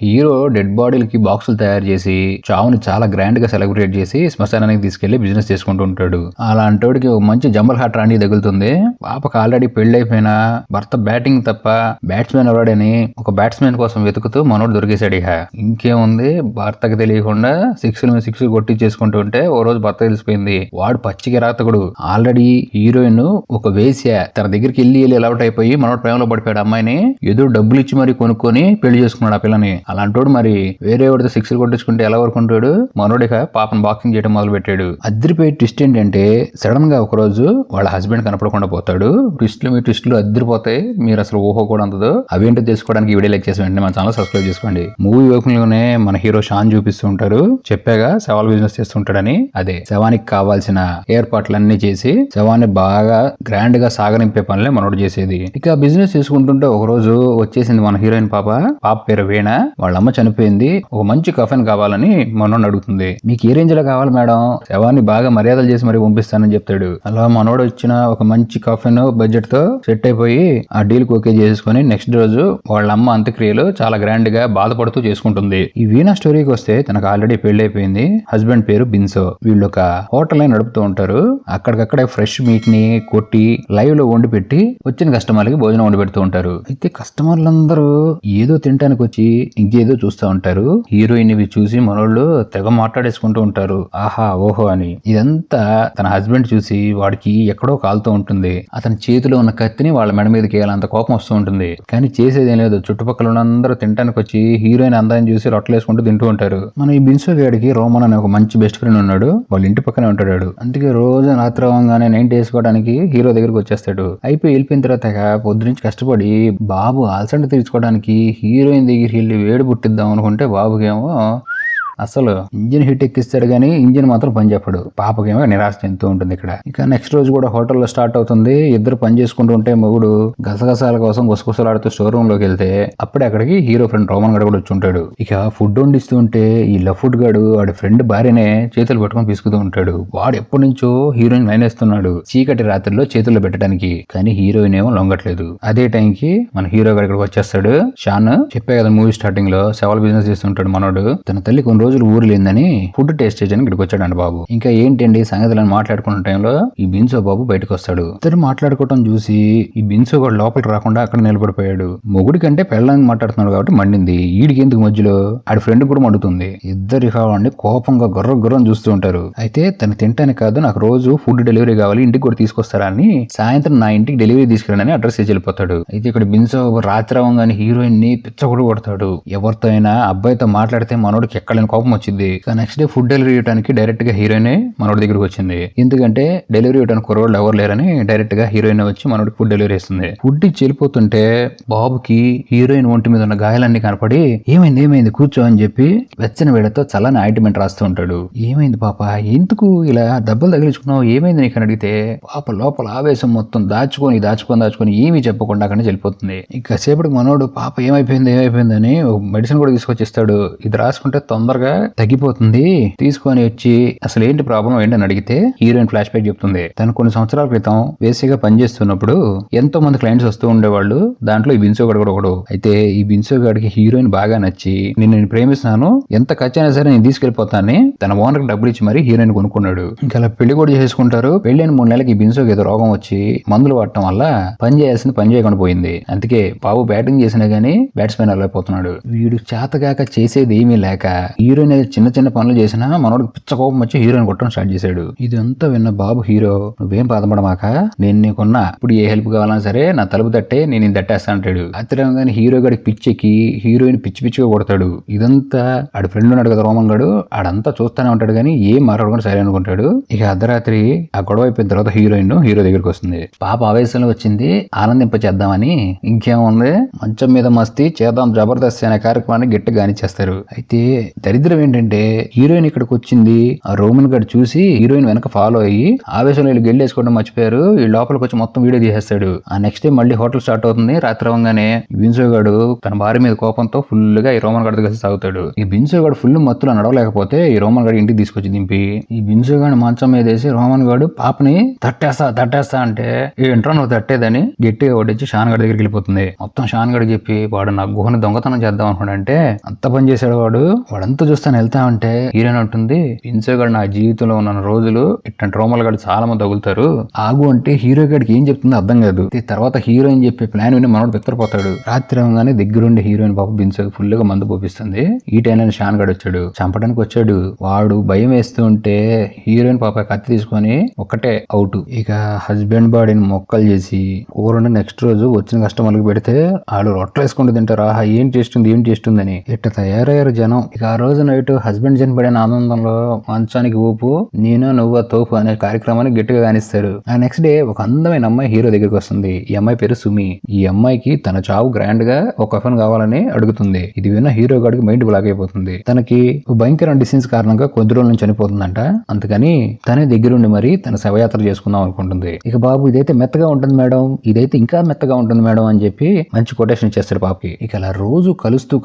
Hero dead బాడీలకి బాక్సులు తయారు చేసి చావుని చాలా గ్రాండ్ గా సెలబ్రేట్ చేసి శ్మశానానికి తీసుకెళ్లి బిజినెస్ చేసుకుంటూ ఉంటాడు. అలాంటోడికి ఒక మంచి జంబల్ హాట్ రాణి తగులుతుంది. పాపకు ఆల్రెడీ పెళ్లైపోయినా భర్త బ్యాటింగ్ తప్ప బ్యాట్స్మెన్ ఎవడని ఒక బ్యాట్స్మెన్ కోసం వెతుకుతూ మనోడు దొరికేశాడు. ఇక ఇంకేముంది, భర్తకు తెలియకుండా సిక్స్ల మీద సిక్స్ కొట్టి చేసుకుంటూ ఉంటే ఓ రోజు భర్త తెలిసిపోయింది. వాడు పచ్చికి రాతకుడు. ఆల్రెడీ హీరోయిన్ ఒక వేశ్య తన దగ్గరికి వెళ్ళి అలౌట్ అయిపోయి మనోడు ప్రేమలో పడిపోయాడు. అమ్మాయిని ఏదో డబ్బులు ఇచ్చి మరి కొనుక్కొని పెళ్లి చేసుకున్నాడు ఆ పిల్లని. అలాంటోడు మరి వేరే వాడితో సిక్స్లు కొట్టించుకుంటే ఎలా వరకుంటాడు. మనోడిక పాపను బాక్సింగ్ చేయడం మొదలు పెట్టాడు. అద్దరిపోయే ట్విస్ట్ ఏంటంటే సడన్ గా ఒక రోజు వాళ్ళ హస్బెండ్ కనపడకుండా పోతాడు. ట్విస్టులు అద్దరిపోతాయి. మీరు అసలు ఊహో కూడా అందదు. అవేంటో తెలుసుకోవడానికి వీడియో లైక్ చేసి వెంటనే మన ఛానల్ సబ్స్క్రైబ్ చేసుకోండి. మూవీ ఓపెనింగ్ లోనే మన హీరో షాన్ చూపిస్తూ ఉంటారు. చెప్పాగా శవాల బిజినెస్ చేస్తుంటాడని. అదే శవానికి కావాల్సిన ఏర్పాట్లన్నీ చేసి శవాన్ని బాగా గ్రాండ్ గా సాగనింపే పనులే మనోడు చేసేది. ఇక బిజినెస్ చేసుకుంటుంటే ఒక రోజు వచ్చేసింది మన హీరోయిన్ పాప పేరు వీణ. వాళ్ళ అమ్మ చనిపోయింది. ఒక మంచి కఫెన్ కావాలని మనోడు అడుగుతుంది. మీకు ఏ రేంజ్ లో కావాలి మేడం, శవాన్ని బాగా మర్యాదలు చేసి మరి పంపిస్తానని చెప్తాడు. అలా మనోడు వచ్చిన ఒక మంచి కఫెన్ బడ్జెట్ తో సెట్ అయిపోయి ఆ డీల్ ఓకే చేసుకుని నెక్స్ట్ రోజు వాళ్ళ అమ్మ అంత్యక్రియలు చాలా గ్రాండ్ గా బాధపడుతూ చేసుకుంటుంది. ఈ వీణా స్టోరీకి వస్తే తనకు ఆల్రెడీ పెళ్లైపోయింది. హస్బెండ్ పేరు బిన్సో. వీళ్ళు ఒక హోటల్ నడుపుతూ ఉంటారు. అక్కడికక్కడే ఫ్రెష్ మీట్ ని కొట్టి లైవ్ లో వండి పెట్టి వచ్చిన కస్టమర్లకి భోజనం వండి పెడుతూ ఉంటారు. అయితే కస్టమర్లందరూ ఏదో తినడానికి వచ్చి ఇంకేదో చూస్తూ ఉంటారు. హీరోయిన్ ఇవి చూసి మనోళ్ళు తెగ మాట్లాడేసుకుంటూ ఉంటారు. ఆహా ఓహో అని. ఇదంతా తన హస్బెండ్ చూసి వాడికి ఎక్కడో కాలుతూ ఉంటుంది. అతని చేతిలో ఉన్న కత్తిని వాళ్ళ మెడ మీదకి వేయాలంత కోపం వస్తూ ఉంటుంది. కానీ చేసేది ఏం లేదు. చుట్టుపక్కల ఉన్నందరూ తినడానికి వచ్చి హీరోయిన్ అందాన్ని చూసి రొట్టెలేసుకుంటూ తింటూ ఉంటారు. మన ఈ బిన్సో గాడికి రోమన్ అనే ఒక మంచి బెస్ట్ ఫ్రెండ్ ఉన్నాడు. వాళ్ళ ఇంటి పక్కనే ఉంటాడు. అందుకే రోజు రాత్రి అవ్వగానే నైట్ వేసుకోవడానికి హీరో దగ్గరికి వచ్చేస్తాడు. అయిపోయి వెళ్ళిపోయిన తర్వాత పొద్దు నుంచి కష్టపడి బాబు అలసంట తీర్చుకోవడానికి హీరోయిన్ దగ్గరికి వెళ్ళి వేడి పుట్టిద్దాం అనుకుంటే బాబుకేమో అసలు ఇంజిన్ హీట్ ఎక్కిస్తాడు కానీ ఇంజిన్ మాత్రం పని చెప్పడు. పాపకేమో నిరాశ చెందుతూ ఉంటుంది. ఇక్కడ ఇక నెక్స్ట్ రోజు కూడా హోటల్లో స్టార్ట్ అవుతుంది. ఇద్దరు పని చేసుకుంటూ ఉంటే మొగుడు గసగసాల కోసం గుసగుసలాడుతూ స్టోర్ రూమ్ లోకి వెళ్తే అప్పుడే అక్కడికి హీరో ఫ్రెండ్ రోమన్ గడు కూడా వచ్చి ఉంటాడు. ఇక ఫుడ్ వండిస్తూ ఉంటే ఈ లఫుడ్ గడు వాడి ఫ్రెండ్ భార్యనే చేతులు పట్టుకొని పిసుకుతూ ఉంటాడు. వాడు ఎప్పటి నుంచో హీరోయిన్ లైన్ వేస్తున్నాడు చీకటి రాత్రిలో చేతుల్లో పెట్టడానికి. కానీ హీరోయిన్ ఏమో లొంగట్లేదు. అదే టైంకి మన హీరో గడు ఇక్కడికి వచ్చేస్తాడు. షాన్ చెప్పే కదా మూవీ స్టార్టింగ్ లో శవాల బిజినెస్ చేస్తుంటాడు మనోడు. తన తల్లి కొన్ని రోజులు ఊరు లేదని ఫుడ్ టేస్ట్ చేయడానికి ఇక్కడికి వచ్చాడండి బాబు. ఇంకా ఏంటండి సంగతులను మాట్లాడుకున్న టైంలో ఈ బిన్సో బాబు బయటకు వస్తాడు. ఇద్దరు మాట్లాడుకోవటం చూసి ఈ బిన్సో కూడా లోపలికి రాకుండా అక్కడ నిలబడిపోయాడు. మొగుడి కంటే పెళ్ళానికి మాట్లాడుతున్నాడు కాబట్టి మండింది. ఈడికి ఎందుకు మధ్యలో ఆడి ఫ్రెండ్ కూడా మండుతుంది. ఇద్దరు కావాలండి కోపంగా గుర్రం చూస్తూ ఉంటారు. అయితే తను తింటానికి కాదు, నాకు రోజు ఫుడ్ డెలివరీ కావాలి, ఇంటికి కూడా తీసుకొస్తారా అని సాయంత్రం నా ఇంటికి డెలివరీ తీసుకెళ్ళని అడ్రస్ చేసి వెళ్ళిపోతాడు. అయితే ఇక్కడ బిన్సో రాత్రి అవ్వగానే హీరోయిన్ ని పిచ్చగొడు కొడతాడు. ఎవరితో అయినా అబ్బాయితో మాట్లాడితే మనోడికి ఎక్కడలేని కోపం వచ్చింది. నెక్స్ట్ డే ఫుడ్ డెలివరీ ఇవ్వడానికి డైరెక్ట్ గా హీరోయిన్ మనోడి దగ్గరకు వచ్చింది. ఎందుకంటే డెలివరీ ఇవ్వడానికి కుర్రోళ్ళు ఎవరు లేరని డైరెక్ట్ గా హీరోయిన్ వచ్చి మనోడికి ఫుడ్ డెలివరీ ఇస్తుంది. ఫుడ్ ఇచ్చి వెళ్ళిపోతుంటే బాబుకి హీరోయిన్ ఒంటి మీద ఉన్న గాయాలన్నీ కనపడి ఏమైంది కూర్చో అని చెప్పి వెచ్చని వేడతో చల్లని ఆయింట్మెంట్ రాస్తూ ఉంటాడు. ఏమైంది పాప, ఎందుకు ఇలా దెబ్బలు తగిలించుకున్నావు, ఏమైంది నీకు అని అడిగితే పాప లోపల ఆవేశం మొత్తం దాచుకొని ఏమీ చెప్పకుండా అక్కడి నుంచి వెళ్ళిపోతుంది. ఇంకా సేపటికి మనోడు పాప ఏమైపోయింది అని మెడిసిన్ కూడా తీసుకొచ్చిస్తాడు. ఇది రాసుకుంటే తొందరగా తగ్గిపోతుంది, తీసుకొని వచ్చి అసలు ఏంటి ప్రాబ్లం ఏంటని అడిగితే హీరోయిన్ ఫ్లాష్ బ్యాక్ చెప్తుంది. తను కొన్ని సంవత్సరాల క్రితం వేసిగా పనిచేస్తున్నప్పుడు ఎంతో మంది క్లయింట్స్ వస్తూ ఉండేవాళ్ళు. దాంట్లో ఈ బిన్సో గడు కూడా ఒకడు. అయితే ఈ బిన్సో గడికి హీరోయిన్ బాగా నచ్చి నేను ప్రేమిస్తున్నాను, ఎంత ఖర్చైనా సరే నేను తీసుకెళ్లిపోతానని తన ఓనర్ కి డబ్బులు ఇచ్చి మరి హీరోయిన్ కొనుక్కున్నాడు. ఇంకా అలా పెళ్లి కూడా చేసుకుంటారు. పెళ్లైన 3 నెలలకి ఈ బిన్సోకి ఏదో రోగం వచ్చి మందులు వాడటం వల్ల పని చేయాల్సింది పని చేయకుండా పోయింది. అందుకే బాబు బ్యాటింగ్ చేసినా గానీ బ్యాట్స్మెన్ అయిపోతున్నాడు. వీడు చేతగాక చేసేది ఏమీ లేక హీరోయిన్ చిన్న పనులు చేసినా మనోడికి పిచ్చ కోపం వచ్చి హీరోయిన్ కొట్టడం స్టార్ట్ చేశాడు. ఇదంతా విన్న బాబు హీరో నువ్వేం బాధపడమాక, నేను నీకున్నా, ఇప్పుడు ఏ హెల్ప్ కావాలన్నా సరే నా తలుపు తట్టే నేను తట్టేస్తా అంటాడు. ఆశ్చర్యంగానే హీరో గడికి పిచ్చెక్కి హీరోయిన్ పిచ్చిగా కొడతాడు. ఇదంతా ఆడి ఫ్రెండ్ ఉన్నాడు కదా రోమన్ గడు, ఆడంతా చూస్తానే ఉంటాడు కానీ ఏం మాట్లాడుకుంటే సరే అనుకుంటాడు. ఇక అర్ధరాత్రి ఆ గొడవ అయిపోయిన తర్వాత హీరోయిన్ హీరో దగ్గరికి వస్తుంది. పాప ఆవేశంలో వచ్చింది, ఆనందింప చేద్దామని. ఇంకేముంది, మంచం మీద మస్తీ చేద్దాం జబర్దస్త్ అనే కార్యక్రమాన్ని గట్టిగా గానిచ్చేస్తారు. అయితే దరిద్ర దరిద్రం ఏంటంటే హీరోయిన్ ఇక్కడికి వచ్చింది, ఆ రోమన్ గారు చూసి హీరోయిన్ వెనక ఫాలో అయ్యి ఆవేశంలో వీళ్ళు గెళ్ళేసుకోవడం మర్చిపోయారు, ఈ లోపలికి వచ్చి మొత్తం వీడియో తీసేస్తాడు. ఆ నెక్స్ట్ డే మళ్ళీ హోటల్ స్టార్ట్ అవుతుంది. రాత్రి అవ్వగానే బిన్సో గాడు తన భార్య మీద కోపంతో ఫుల్ గా ఈ రోమన్ గారి కలిసి సాగుతాడు. ఈ బిన్సో గాడు ఫుల్ మత్తులో నడవలేకపోతే ఈ రోమన్ గాడు ఇంటికి తీసుకొచ్చి దింపి ఈ బిన్సో గాడి మంచం మీద వేసి రోమన్ గాడు పాపని తట్టేస్తా అంటే ఏంట్రా నువ్వు తట్టేదని గట్టిగా ఓడించి షాన్ గడి దగ్గరికి వెళ్ళిపోతుంది. మొత్తం షాన్ గడికి చెప్పి వాడు నా గుహని దొంగతనం చేద్దాం అనుకున్నాడంటే అంత పని చేశాడు వాడంతా చూస్తాను వెళ్తా ఉంటే హీరోయిన్ ఉంటుంది, బిన్సో గాడు నా జీవితంలో ఉన్న రోజులు ఇట్లాంటి రోమల్ గాడు చాలా మంది తగులుతారు ఆగు అంటే హీరో గాడికి ఏం చెప్తుందో అర్థం కాదు. తర్వాత హీరోయిన్ చెప్పే ప్లాన్ విని మనోడు బిత్తరపోతాడు. రాత్రి అవగానే దగ్గరుండి హీరోయిన్ పాప బిన్సో ఫుల్ గా మందు పోపిస్తుంది. ఈ టైంలో షాన్ గడు వచ్చాడు, చంపడానికి వచ్చాడు. వాడు భయం వేస్తూ ఉంటే హీరోయిన్ పాప కత్తి తీసుకొని ఒక్కటే అవుట్. ఇక హస్బెండ్ బాడీని మొక్కలు చేసి కూరని నెక్స్ట్ రోజు వచ్చిన కస్టమర్లకు పెడితే వాళ్ళు రొట్టెలు వేసుకుంటూ తింటారు. ఆహా ఏం టేస్ట్ ఉంది ఇట్ట తయారయ్యారు జనం. ఇక ఆ రోజు నైట్ హస్బెండ్ చనిపడిన ఆనందంలో మంచానికి ఊపు నేను నువ్వు తోపు అనే కార్యక్రమాన్ని గట్టిగా కానిస్తారు. ఆ నెక్స్ట్ డే ఒక అందమైన అమ్మాయి హీరో దగ్గరికి వస్తుంది. ఈ అమ్మాయి పేరు సుమి. ఈ అమ్మాయికి తన చావు గ్రాండ్ గా ఒక కఫన్ కావాలని అడుగుతుంది. ఇది విన్న హీరో గాడికి మైండ్ బ్లాక్ అయిపోతుంది. తనకి భయంకరమైన డిసీజ్ కారణంగా కొద్ది రోజుల నుంచి చనిపోతుందంట. అందుకని తనే దగ్గరుండి మరి తన శవయాత్ర చేసుకుందాం అనుకుంటుంది. ఇక బాబు ఇదైతే మెత్తగా ఉంటుంది మేడం, ఇదైతే ఇంకా మెత్తగా ఉంటుంది మేడం అని చెప్పి మంచి కొటేషన్ చేస్తాడు పాపకి. ఇక అలా రోజు కలుస్తూ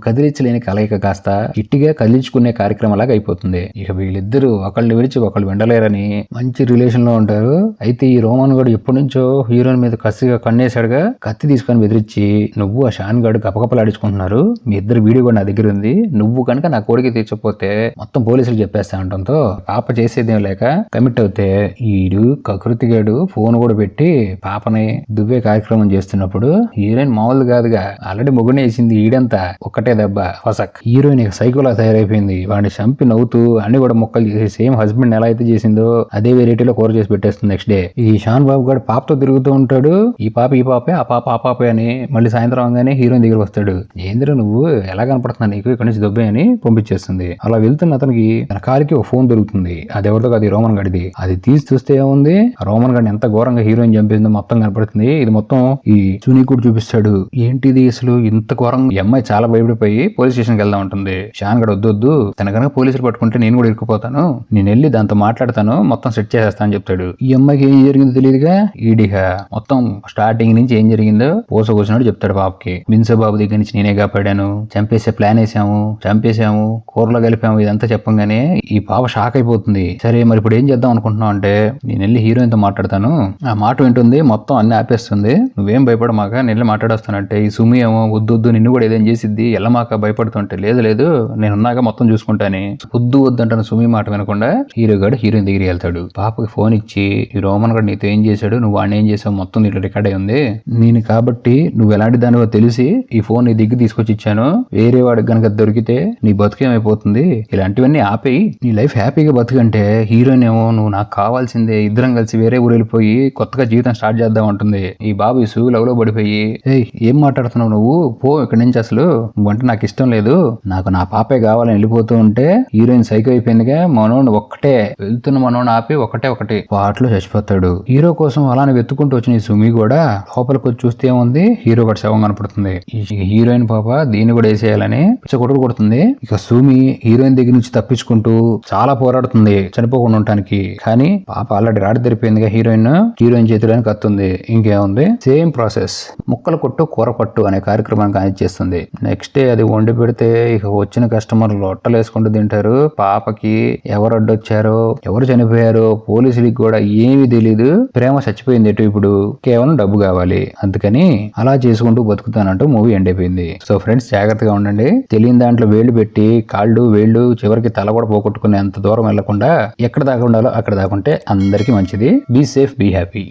కదిలించలేని కలయిక కాస్త ఇట్టిగా కదిలించుకునే కార్యక్రమం లాగా అయిపోతుంది. ఇక వీళ్ళిద్దరూ ఒకళ్ళు విడిచి ఒకళ్ళు వెండలేరని మంచి రిలేషన్ లో ఉంటారు. అయితే ఈ రోమన్ గాడు ఎప్పటి నుంచో హీరోయిన్ మీద కసిగా కన్నేశాడుగా కత్తి తీసుకొని బెదిరించి నువ్వు ఆ షాన్ గాడు గపగపలాడించుకుంటున్నారు, మీ ఇద్దరు వీడియో కూడా నా దగ్గర ఉంది, నువ్వు కనుక నా కోడికి తీర్చకపోతే మొత్తం పోలీసులు చెప్పేస్తా ఉండటంతో పాప చేసేదేం లేక కమిట్ అవుతే ఈడు కకృతిగాడు ఫోన్ కూడా పెట్టి పాపని దువ్వే కార్యక్రమం చేస్తున్నప్పుడు హీరోయిన్ మామూలు కాదుగా ఆల్రెడీ మొగునే వేసింది ఈడంతా ఒక్కటే దెబ్బ ఫసక్. హీరోయిన్ సైకోలా తయారైపోయింది. వాడిని చంపి నవ్వుతూ అన్ని కూడా మొక్కలు చేసి సేమ్ హస్బెండ్ ఎలా అయితే చేసిందో అదే వెరైటీలో కూర చేసి పెట్టేస్తుంది నెక్స్ట్ డే. ఈ షాన్ బాబు గారు పాపతో తిరుగుతూ ఉంటాడు. ఈ పాపే ఆ పాపే అని మళ్ళీ సాయంత్రం అవగానే హీరోయిన్ దగ్గర వస్తాడు. ఏంద్ర నువ్వు ఎలా కనపడుతున్నా నీకు ఇక్కడ నుంచి దొబ్బే అని పంపించేస్తుంది. అలా వెళ్తున్న అతనికి తన కాలికి ఒక ఫోన్ దొరుకుతుంది. అది ఎవరితో కాదు రోమన్ గడిది. అది తీసి చూస్తే ఏముంది రోమన్ గడిని ఎంత ఘోరంగా హీరోయిన్ చంపేసిందో మొత్తం కనపడుతుంది. ఇది మొత్తం ఈ సునీ కూడా చూపిస్తాడు. ఏంటిది అసలు ఇంత ఘోరంగా. ఈ అమ్మాయి చాలా భయపడిపోయి పోలీస్ స్టేషన్ కి వెళ్దాం ఉంటుంది. షాన్ గడు వద్దు తన కనుక పోలీసులు పట్టుకుంటే నేను కూడా ఇరుక్కుపోతాను, నేను వెళ్ళి దాంతో మాట్లాడతాను, మొత్తం సెట్ చేసేస్తా అని చెప్తాడు. ఈ అమ్మాయికి ఏం జరిగిందో తెలియదుగా ఈడిగా మొత్తం స్టార్టింగ్ నుంచి ఏం జరిగిందో పోస కూర్చున్నాడు చెప్తాడు పాపకి. బిన్సో బాబు దగ్గర నుంచి నేనే కాపాడాను, చంపేసే ప్లాన్ చంపేసాము, కూరలో కలిపాము, ఇదంతా చెప్పంగానే ఈ పాప షాక్ అయిపోతుంది. సరే మరి ఇప్పుడు ఏం చేద్దాం అనుకుంటున్నావు అంటే నేను వెళ్ళి హీరోయిన్ తో మాట్లాడతాను. ఆ మాట వింటుంది, మొత్తం అన్ని ఆపేస్తుంది. నువ్వేం భయపడమాక నేను వెళ్ళి మాట్లాడొస్తానంటే ఈ సుమి ఏమో వద్దు నిన్ను కూడా ఏదేం చేసిద్ది ఎల్లమాక భయపడుతుంటే లేదు నేనున్నాక మొత్తం చూసుకుంటాని వద్దు అంటాను. సుమి మాట వినకుండా హీరో గాడు హీరోయిన్ దగ్గరికి వెళ్తాడు. పాపకి ఫోన్ ఇచ్చి ఈ రోమన్ గాడు నీతో ఏం చేశాడు, నువ్వు వాడిని ఏం చేసావు మొత్తం దీంట్లో రికార్డ్ అయి ఉంది, నేను కాబట్టి నువ్వు ఎలాంటి దానివో తెలిసి ఈ ఫోన్ నీ దగ్గర తీసుకొచ్చి ఇచ్చాను, వేరే వాడికి గనక దొరికితే నీ బతుకేమైపోతుంది, ఇలాంటివన్నీ ఆపేయి, నీ లైఫ్ హ్యాపీగా బతుకంటే హీరోయిన్ ఏమో నువ్వు నాకు కావాల్సిందే, ఇద్దరం కలిసి వేరే ఊరు వెళ్ళిపోయి కొత్తగా జీవితం స్టార్ట్ చేద్దాం అంటుంది. ఈ బాబు ఈ లవ్లో పడిపోయి ఏం మాట్లాడుతున్నావు నువ్వు, పో ఇక్కడి నుంచి, అసలు నువ్వంటే నాకు ఇష్టం లేదు, నాకు నా పాపే కావాలని వెళ్ళిపోతూ ఉంటే హీరోయిన్ సైకో అయిపోయిందిగా, మనోడు ఒక్కటే వెళ్తున్న మనోడు ఆపి ఒకటి పాటలో చచ్చిపోతాడు. హీరో కోసం అలానే వెతుకుంటూ వచ్చిన ఈ సుమి కూడా లోపలికి వచ్చి చూస్తే ఏముంది హీరో కూడా శవం కనపడుతుంది. హీరోయిన్ పాప దీన్ని కూడా వేసేయాలని కొట్టుడు కొడుతుంది. ఇక సుమి హీరోయిన్ దగ్గర నుంచి తప్పించుకుంటూ చాలా పోరాడుతుంది చనిపోకుండా ఉండటానికి. కానీ పాప ఆల్రెడీ రాడి తెరిపోయిందిగా హీరోయిన్ చేతిలోని కత్తుంది. ఇంకేముంది సేమ్ ప్రాసెస్, ముక్కలు కొట్టు కూర పట్టు అనే కార్యక్రమాన్ని కానిచ్చేస్తుంది. నెక్స్ట్ డే అది వండి పెడితే ఇక వచ్చిన కస్టమర్లు లొట్టలు వేసుకుంటూ తింటారు. పాపకి ఎవరు అడ్డొచ్చారో ఎవరు చనిపోయారో పోలీసులకి కూడా ఏమీ తెలీదు. ప్రేమ చచ్చిపోయింది ఎటు, ఇప్పుడు కేవలం డబ్బు కావాలి, అందుకని అలా చేసుకుంటూ బతుకుతానంటూ మూవీ ఎండ్ అయిపోయింది. సో ఫ్రెండ్స్ జాగ్రత్తగా ఉండండి. తెలియని దాంట్లో వేళ్లు పెట్టి వేళ్లు చివరికి తల కూడా పోగొట్టుకునే అంత దూరం వెళ్లకుండా ఎక్కడ దాకా ఉండాలో అక్కడ దాకుంటే అందరికీ మంచిది. Be safe, be happy.